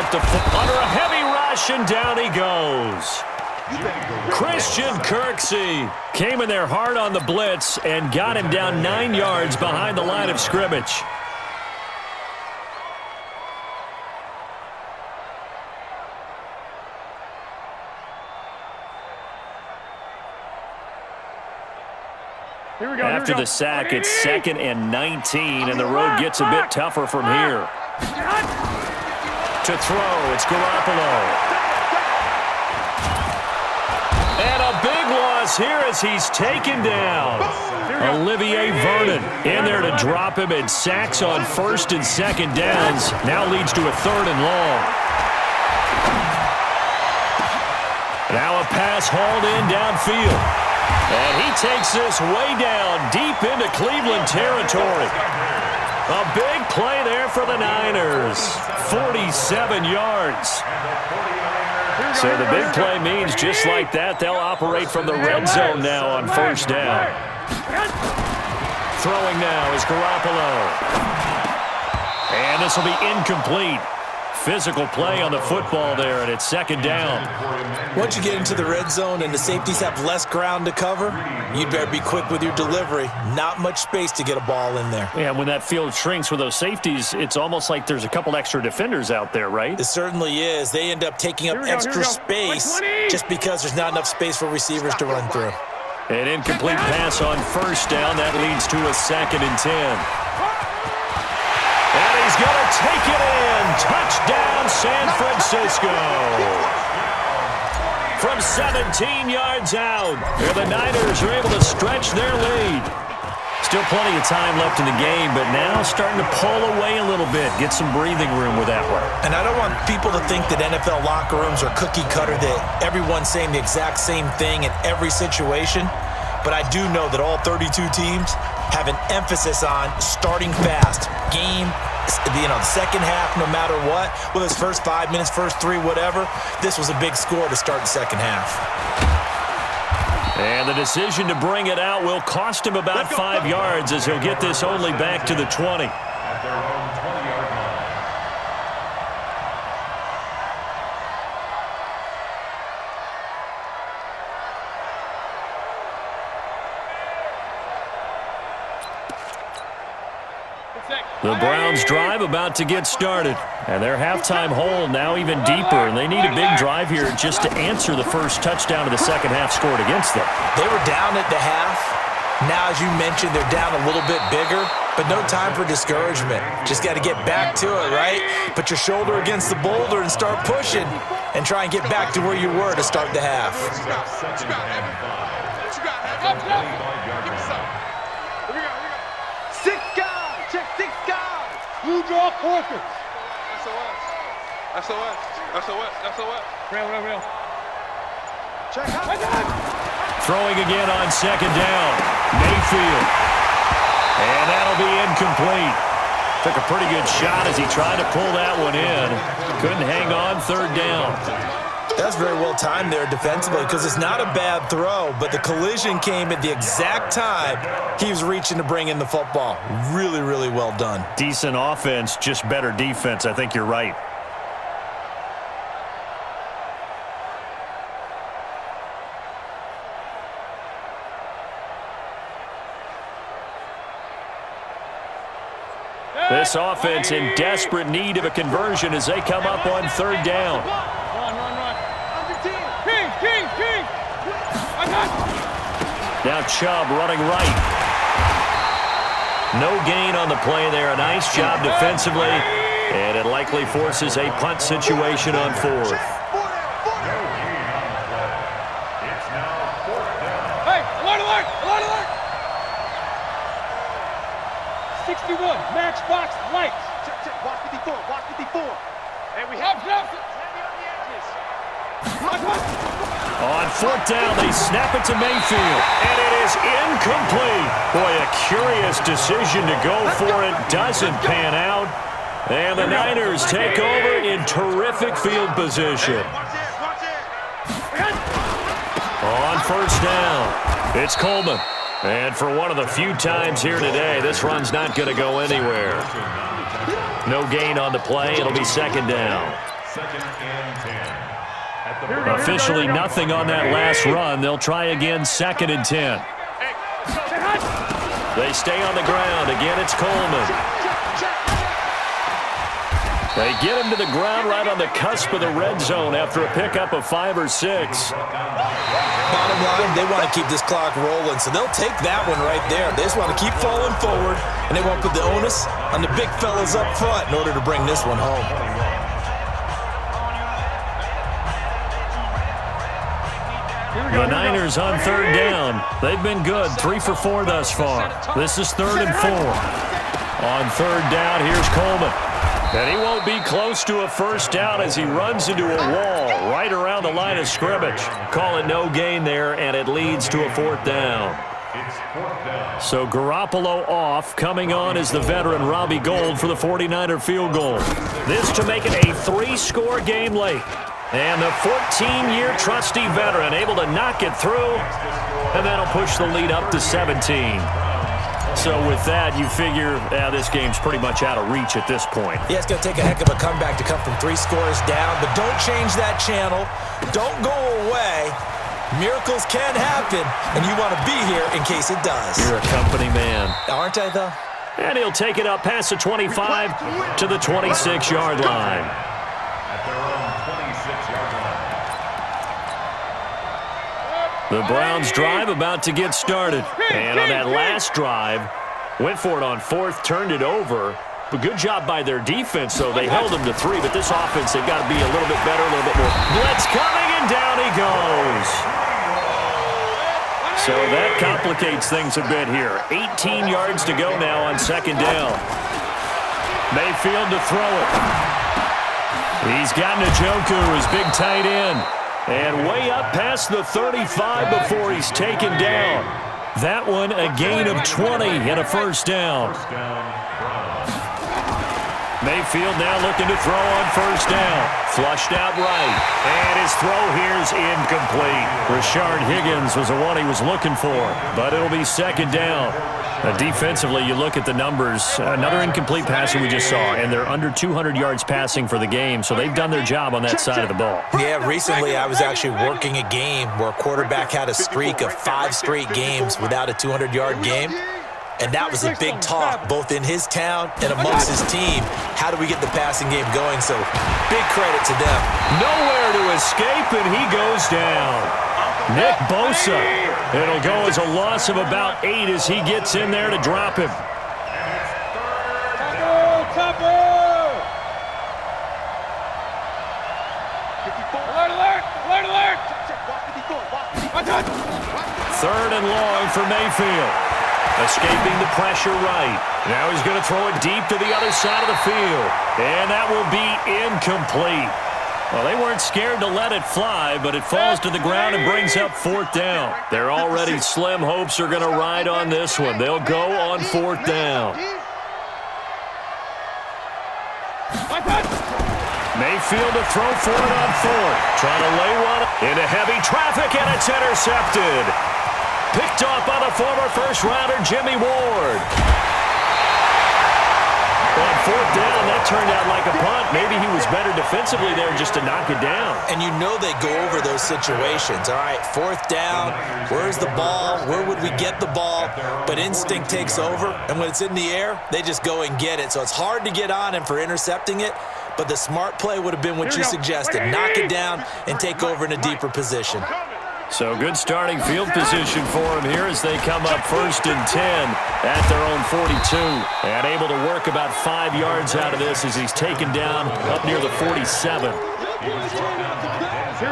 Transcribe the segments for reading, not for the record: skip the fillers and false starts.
at the foot under a heavy rush, and down he goes. Christian Kirksey came in there hard on the blitz and got him down 9 yards behind the line of scrimmage. After the sack, it's 2nd and 19, and the road gets a bit tougher from here. To throw, it's Garoppolo. And a big loss here as he's taken down. Olivier Vernon in there to drop him, and sacks on 1st and 2nd downs. Now leads to a 3rd and long. Now a pass hauled in downfield. And he takes this way down deep into Cleveland territory. A big play there for the Niners. 47 yards. So the big play means just like that, they'll operate from the red zone now on 1st down. Throwing now is Garoppolo. And this will be incomplete. Physical play on the football there, and it's 2nd down. Once you get into the red zone and the safeties have less ground to cover, you better be quick with your delivery. Not much space to get a ball in there. Yeah, when that field shrinks with those safeties, it's almost like there's a couple extra defenders out there, right? It certainly is. They end up taking up extra space just because there's not enough space for receivers to run through. An incomplete pass on 1st down. That leads to a 2nd and 10. And he's going to take it in. Touchdown, San Francisco. From 17 yards out, the Niners are able to stretch their lead. Still plenty of time left in the game, but now starting to pull away a little bit, get some breathing room with that one. And I don't want people to think that NFL locker rooms are cookie cutter, that everyone's saying the exact same thing in every situation. But I do know that all 32 teams have an emphasis on starting fast. Game, the second half, no matter what, whether it's first 5 minutes, first 3, whatever, this was a big score to start the second half. And the decision to bring it out will cost him about 5 yards as he'll get this only back to the 20. The Browns drive about to get started. And their halftime hole now even deeper. And they need a big drive here just to answer the first touchdown of the second half scored against them. They were down at the half. Now, as you mentioned, they're down a little bit bigger. But no time for discouragement. Just got to get back to it, right? Put your shoulder against the boulder and start pushing. And try and get back to where you were to start the half. Blue draw quarters. SOS. Real. Check out. Throwing again on 2nd down. Mayfield. And that'll be incomplete. Took a pretty good shot as he tried to pull that one in. Couldn't hang on 3rd down. That's very well timed there defensively because it's not a bad throw, but the collision came at the exact time he was reaching to bring in the football. Really, really well done. Decent offense, just better defense. I think you're right. This offense in desperate need of a conversion as they come up on 3rd down. Now Chubb running right. No gain on the play there. A nice job defensively. And it likely forces a punt situation on 4th. Hey, alert! 61, matchbox lights. Check. Watch 54. And we have On 4th down, they snap it to Mayfield. And it is incomplete. Boy, a curious decision to go for it. Doesn't pan out. And the Niners take over in terrific field position. On 1st down, it's Coleman. And for one of the few times here today, this run's not going to go anywhere. No gain on the play. It'll be 2nd down. Officially nothing on that last run. They'll try again, 2nd and 10. They stay on the ground. Again, it's Coleman. They get him to the ground right on the cusp of the red zone after a pickup of 5 or 6. Bottom line, they want to keep this clock rolling, so they'll take that one right there. They just want to keep falling forward, and they won't put the onus on the big fellas up front in order to bring this one home. The Niners on 3rd down. They've been good, 3 for 4 thus far. This is 3rd and 4. On 3rd down, here's Coleman. And he won't be close to a first down as he runs into a wall right around the line of scrimmage. Call it no gain there, and it leads to a 4th down. So Garoppolo off. Coming on is the veteran Robbie Gould for the 49er field goal. This to make it a 3-score game late. And the 14-year trusty veteran able to knock it through, and that'll push the lead up to 17. So with that, you figure this game's pretty much out of reach at this point. Yeah, it's going to take a heck of a comeback to come from 3 scores down, but don't change that channel. Don't go away. Miracles can happen, and you want to be here in case it does. You're a company man. Aren't I, though? And he'll take it up past the 25 to the 26-yard line. The Browns drive about to get started. And on that last drive, went for it on 4th, turned it over. But good job by their defense, though. They held them to 3, but this offense, they've got to be a little bit better, a little bit more. Blitz coming, and down he goes. So that complicates things a bit here. 18 yards to go now on 2nd down. Mayfield to throw it. He's got Njoku, his big tight end. And way up past the 35 before he's taken down. That one a gain of 20 and a first down. Mayfield now looking to throw on first down. Flushed out right. And his throw here's incomplete. Rashard Higgins was the one he was looking for, but it'll be 2nd down. Defensively, you look at the numbers. Another incomplete passing we just saw, and they're under 200 yards passing for the game, so they've done their job on that side of the ball. Yeah, recently I was actually working a game where a quarterback had a streak of 5 straight games without a 200-yard game, and that was a big talk both in his town and amongst his team. How do we get the passing game going? So big credit to them. Nowhere to escape, and he goes down. Nick Bosa. It'll go as a loss of about 8 as he gets in there to drop him. Alert! 3rd and long for Mayfield. Escaping the pressure right. Now he's going to throw it deep to the other side of the field. And that will be incomplete. Well, they weren't scared to let it fly, but it falls to the ground and brings up 4th down. Their already slim hopes are going to ride on this one. They'll go on 4th down. Mayfield to throw for it on 4th. Trying to lay one into heavy traffic, and it's intercepted. Picked off by the former first-rounder Jimmy Ward. On 4th down, that turned out like a punt. Maybe he was better defensively there just to knock it down. And you know they go over those situations. All right, 4th down, where's the ball? Where would we get the ball? But instinct takes over, and when it's in the air, they just go and get it. So it's hard to get on him for intercepting it, but the smart play would have been what you suggested. Knock it down and take over in a deeper position. So good starting field position for him here as they come up 1st and 10 at their own 42. And able to work about 5 yards out of this as he's taken down up near the 47.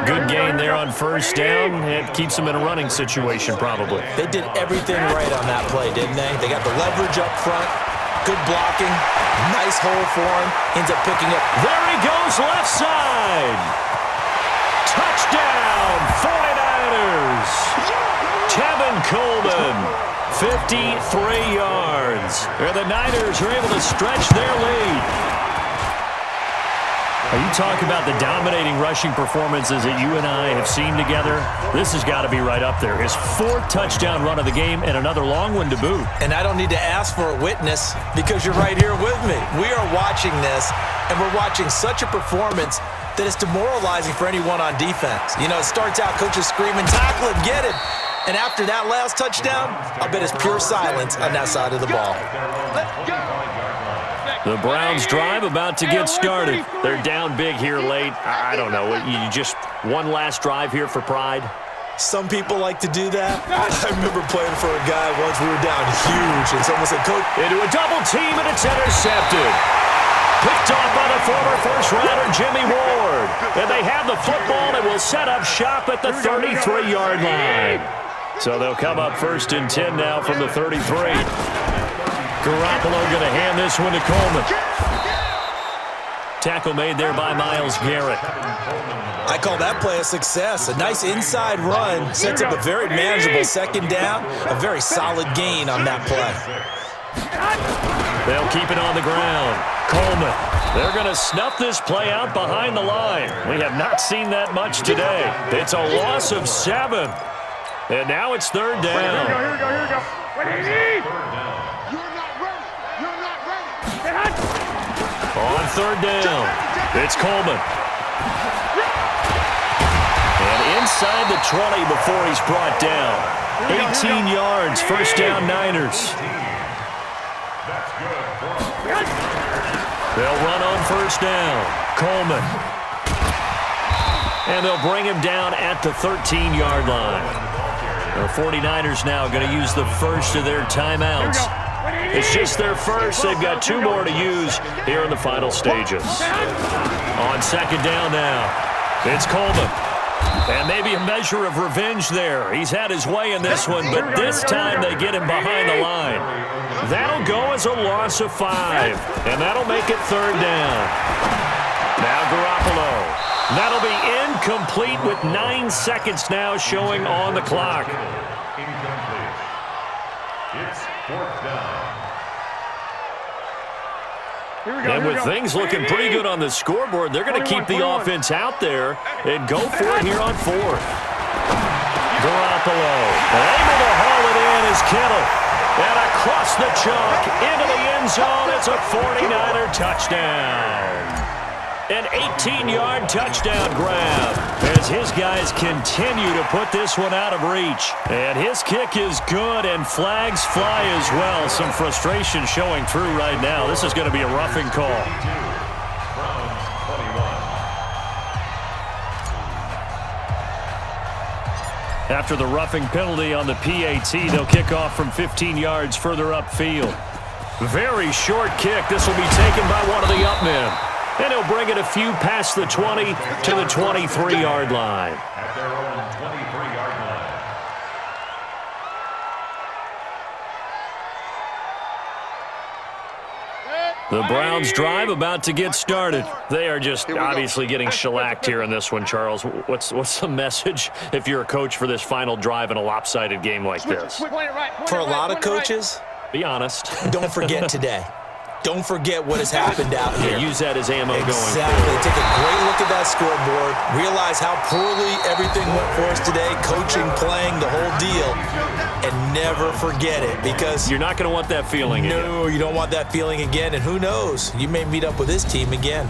Good gain there on 1st down. It keeps them in a running situation probably. They did everything right on that play, didn't they? They got the leverage up front, good blocking, nice hole for him. Ends up picking up. There he goes left side. Touchdown, 49ers. Tevin Coleman, 53 yards. The Niners are able to stretch their lead. You talk about the dominating rushing performances that you and I have seen together. This has got to be right up there. His 4th touchdown run of the game and another long one to boot. And I don't need to ask for a witness because you're right here with me. We are watching this, and we're watching such a performance that it's demoralizing for anyone on defense. You know, it starts out coaches screaming, tackle him, get him. And after that last touchdown, I'll bet it's pure silence on that side of the ball. The Browns drive about to get started. They're down big here late. I don't know. You just one last drive here for pride? Some people like to do that. I remember playing for a guy once we were down huge, and someone said, Coach. Into a double team, and it's intercepted. Picked off by the former first-rounder Jimmy Ward. And they have the football and will set up shop at the 33-yard line. So they'll come up 1st and 10 now from the 33. Garoppolo going to hand this one to Coleman. Tackle made there by Myles Garrett. I call that play a success. A nice inside run sets up a very manageable second down. A very solid gain on that play. They'll keep it on the ground. Coleman. They're going to snuff this play out behind the line. We have not seen that much today. It's a loss of 7. And now it's 3rd down. Here we go. What do you need? You're not ready. On 3rd down, it's Coleman. And inside the 20 before he's brought down. 18 yards, 1st down Niners. They'll run on 1st down. Coleman. And they'll bring him down at the 13-yard line. The 49ers now going to use the first of their timeouts. It's just their first. They've got 2 more to use here in the final stages. On 2nd down now, it's Coleman. And maybe a measure of revenge there. He's had his way in this one, but this time they get him behind the line. That'll go as a loss of 5, and that'll make it 3rd down. Now Garoppolo. That'll be incomplete with 9 seconds now showing on the clock. It's 4th down. And with things looking pretty good on the scoreboard, they're going to keep the offense out there and go for it here on 4th. Garoppolo able to haul it in is Kittle. And across the chalk into the end zone, it's a 49er touchdown. An 18-yard touchdown grab as his guys continue to put this one out of reach. And his kick is good, and flags fly as well. Some frustration showing through right now. This is going to be a roughing call. After the roughing penalty on the PAT, they'll kick off from 15 yards further upfield. Very short kick. This will be taken by one of the up men. And he'll bring it a few past the 20 to the 23-yard line. At their own 23-yard line. The Browns drive about to get started. They are just obviously getting shellacked here in this one, Charles. What's the message if you're a coach for this final drive in a lopsided game like this? For a lot of coaches, be honest. Don't forget today. Don't forget what has happened out here. Use that as ammo going forward. Exactly. Take a great look at that scoreboard. Realize how poorly everything went for us today. Coaching, playing, the whole deal. And never forget it, because you're not going to want that feeling again. No, you don't want that feeling again. And who knows? You may meet up with this team again.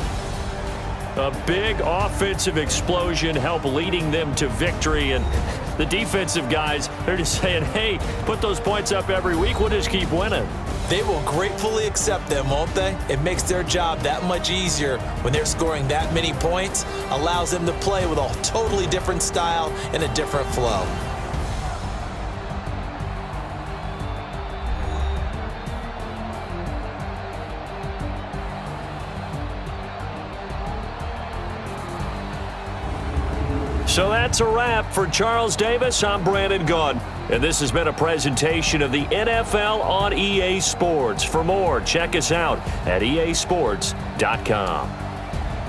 A big offensive explosion helped leading them to victory. And the defensive guys, they're just saying, hey, put those points up every week. We'll just keep winning. They will gratefully accept them, won't they? It makes their job that much easier when they're scoring that many points. Allows them to play with a totally different style and a different flow. So that's a wrap. For Charles Davis, I'm Brandon Gaudin. And this has been a presentation of the NFL on EA Sports. For more, check us out at easports.com.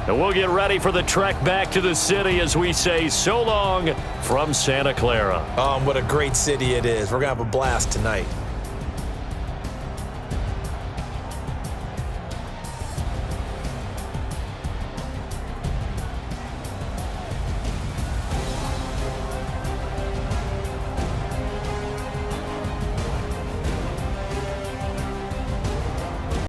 And we'll get ready for the trek back to the city as we say so long from Santa Clara. What a great city it is. We're going to have a blast tonight.